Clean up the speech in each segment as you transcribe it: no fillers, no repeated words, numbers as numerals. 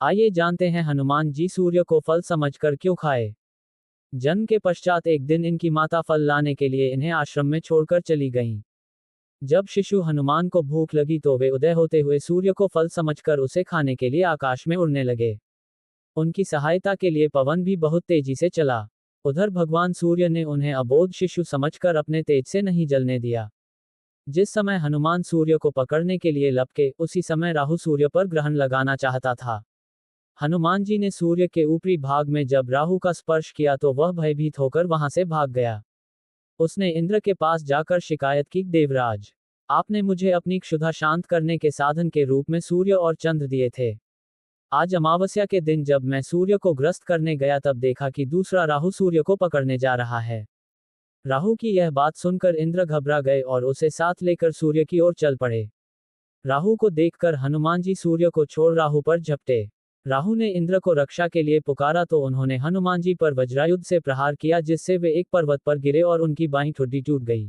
आइए जानते हैं हनुमान जी सूर्य को फल समझकर क्यों खाए। जन्म के पश्चात एक दिन इनकी माता फल लाने के लिए इन्हें आश्रम में छोड़कर चली गईं। जब शिशु हनुमान को भूख लगी तो वे उदय होते हुए सूर्य को फल समझकर उसे खाने के लिए आकाश में उड़ने लगे। उनकी सहायता के लिए पवन भी बहुत तेजी से चला। उधर भगवान सूर्य ने उन्हें अबोध शिशु समझकर अपने तेज से नहीं जलने दिया। जिस समय हनुमान सूर्य को पकड़ने के लिए लपके, उसी समय राहु सूर्य पर ग्रहण लगाना चाहता था। हनुमान जी ने सूर्य के ऊपरी भाग में जब राहु का स्पर्श किया तो वह भयभीत होकर वहां से भाग गया। उसने इंद्र के पास जाकर शिकायत की, देवराज, आपने मुझे अपनी क्षुधा शांत करने के साधन के रूप में सूर्य और चंद्र दिए थे। आज अमावस्या के दिन जब मैं सूर्य को ग्रस्त करने गया तब देखा कि दूसरा राहु सूर्य को पकड़ने जा रहा है। राहु की यह बात सुनकर इंद्र घबरा गए और उसे साथ लेकर सूर्य की ओर चल पड़े। राहु को देखकर हनुमान जी सूर्य को छोड़ राहु पर झपटे। राहु ने इंद्र को रक्षा के लिए पुकारा तो उन्होंने हनुमान जी पर वज्रायुध से प्रहार किया, जिससे वे एक पर्वत पर गिरे और उनकी बाईं ठुड्डी टूट गई।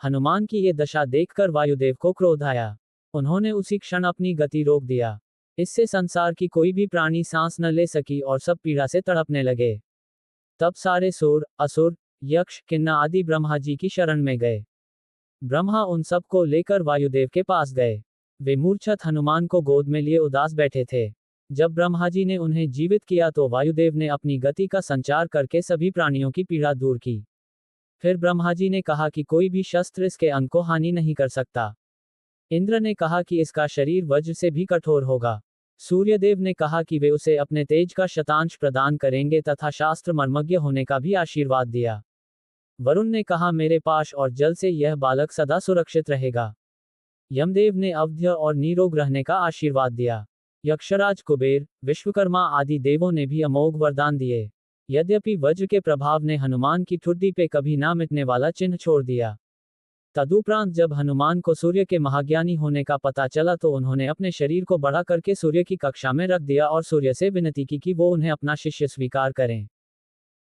हनुमान की ये दशा देखकर वायुदेव को क्रोध आया। उन्होंने उसी क्षण अपनी गति रोक दिया। इससे संसार की कोई भी प्राणी सांस न ले सकी और सब पीड़ा से तड़पने लगे। तब सारे सुर, असुर, यक्ष, किन्नर आदि ब्रह्मा जी की शरण में गए। ब्रह्मा उन सब को लेकर वायुदेव के पास गए। वे मूर्छित हनुमान को गोद में लिए उदास बैठे थे। जब ब्रह्मा जी ने उन्हें जीवित किया तो वायुदेव ने अपनी गति का संचार करके सभी प्राणियों की पीड़ा दूर की। फिर ब्रह्मा जी ने कहा कि कोई भी शस्त्र इसके अंग को हानि नहीं कर सकता। इंद्र ने कहा कि इसका शरीर वज्र से भी कठोर होगा। सूर्यदेव ने कहा कि वे उसे अपने तेज का शतांश प्रदान करेंगे तथा शास्त्र मर्मज्ञ होने का भी आशीर्वाद दिया। वरुण ने कहा, मेरे पाश और जल से यह बालक सदा सुरक्षित रहेगा। यमदेव ने अवध्य और निरोग रहने का आशीर्वाद दिया। यक्षराज, कुबेर, विश्वकर्मा आदि देवों ने भी अमोघ वरदान दिए। यद्यपि वज्र के प्रभाव ने हनुमान की ठुड्डी पे कभी ना मिटने वाला चिन्ह छोड़ दिया। तदुपरांत जब हनुमान को सूर्य के महाज्ञानी होने का पता चला तो उन्होंने अपने शरीर को बड़ा करके सूर्य की कक्षा में रख दिया और सूर्य से विनती की कि वो उन्हें अपना शिष्य स्वीकार करें।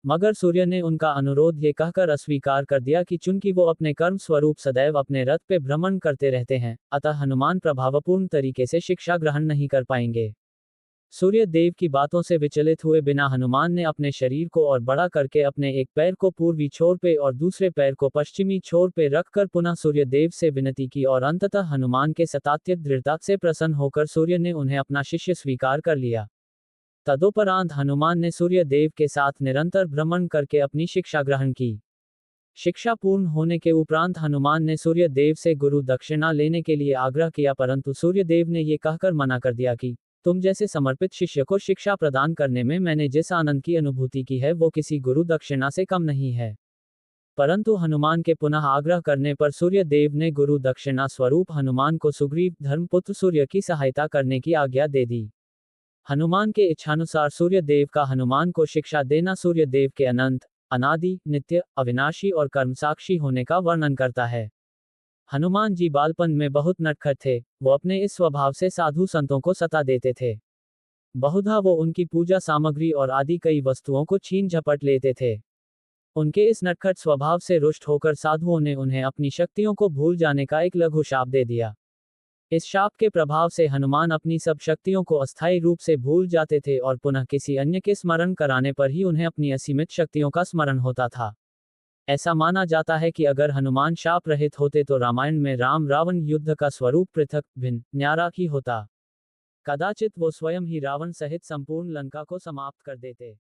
मगर सूर्य ने उनका अनुरोध ये कहकर अस्वीकार कर दिया कि चूंकि वो अपने कर्म स्वरूप सदैव अपने रथ पे भ्रमण करते रहते हैं, अतः हनुमान प्रभावपूर्ण तरीके से शिक्षा ग्रहण नहीं कर पाएंगे। सूर्य देव की बातों से विचलित हुए बिना हनुमान ने अपने शरीर को और बड़ा करके अपने एक पैर को पूर्वी छोर पे और दूसरे पैर को पश्चिमी छोर पे रखकर पुनः सूर्य देव से विनती की और अंततः हनुमान के सतात्यक दृढ़ता से प्रसन्न होकर सूर्य ने उन्हें अपना शिष्य स्वीकार कर लिया। तदुपरांत हनुमान ने सूर्य देव के साथ निरंतर भ्रमण करके अपनी शिक्षा ग्रहण की। शिक्षा पूर्ण होने के उपरांत हनुमान ने सूर्य देव से गुरु दक्षिणा लेने के लिए आग्रह किया, परंतु सूर्य देव ने ये कहकर मना कर दिया कि तुम जैसे समर्पित शिष्य को शिक्षा प्रदान करने में मैंने जिस आनंद की अनुभूति की है वो किसी गुरु दक्षिणा से कम नहीं है। परंतु हनुमान के पुनः आग्रह करने पर सूर्य देव ने गुरु दक्षिणा स्वरूप हनुमान को सुग्रीव धर्मपुत्र सूर्य की सहायता करने की आज्ञा दे दी। हनुमान के इच्छानुसार सूर्य देव का हनुमान को शिक्षा देना सूर्य देव के अनंत, अनादि, नित्य, अविनाशी और कर्मसाक्षी होने का वर्णन करता है। हनुमान जी बालपन में बहुत नटखट थे। वो अपने इस स्वभाव से साधु संतों को सता देते थे। बहुधा वो उनकी पूजा सामग्री और आदि कई वस्तुओं को छीन झपट लेते थे। उनके इस नटखट स्वभाव से रुष्ट होकर साधुओं ने उन्हें अपनी शक्तियों को भूल जाने का एक लघु शाप दे दिया। इस शाप के प्रभाव से हनुमान अपनी सब शक्तियों को अस्थायी रूप से भूल जाते थे और पुनः किसी अन्य के स्मरण कराने पर ही उन्हें अपनी असीमित शक्तियों का स्मरण होता था। ऐसा माना जाता है कि अगर हनुमान शाप रहित होते तो रामायण में राम रावण युद्ध का स्वरूप पृथक, भिन्न, न्यारा ही होता। कदाचित वो स्वयं ही रावण सहित संपूर्ण लंका को समाप्त कर देते।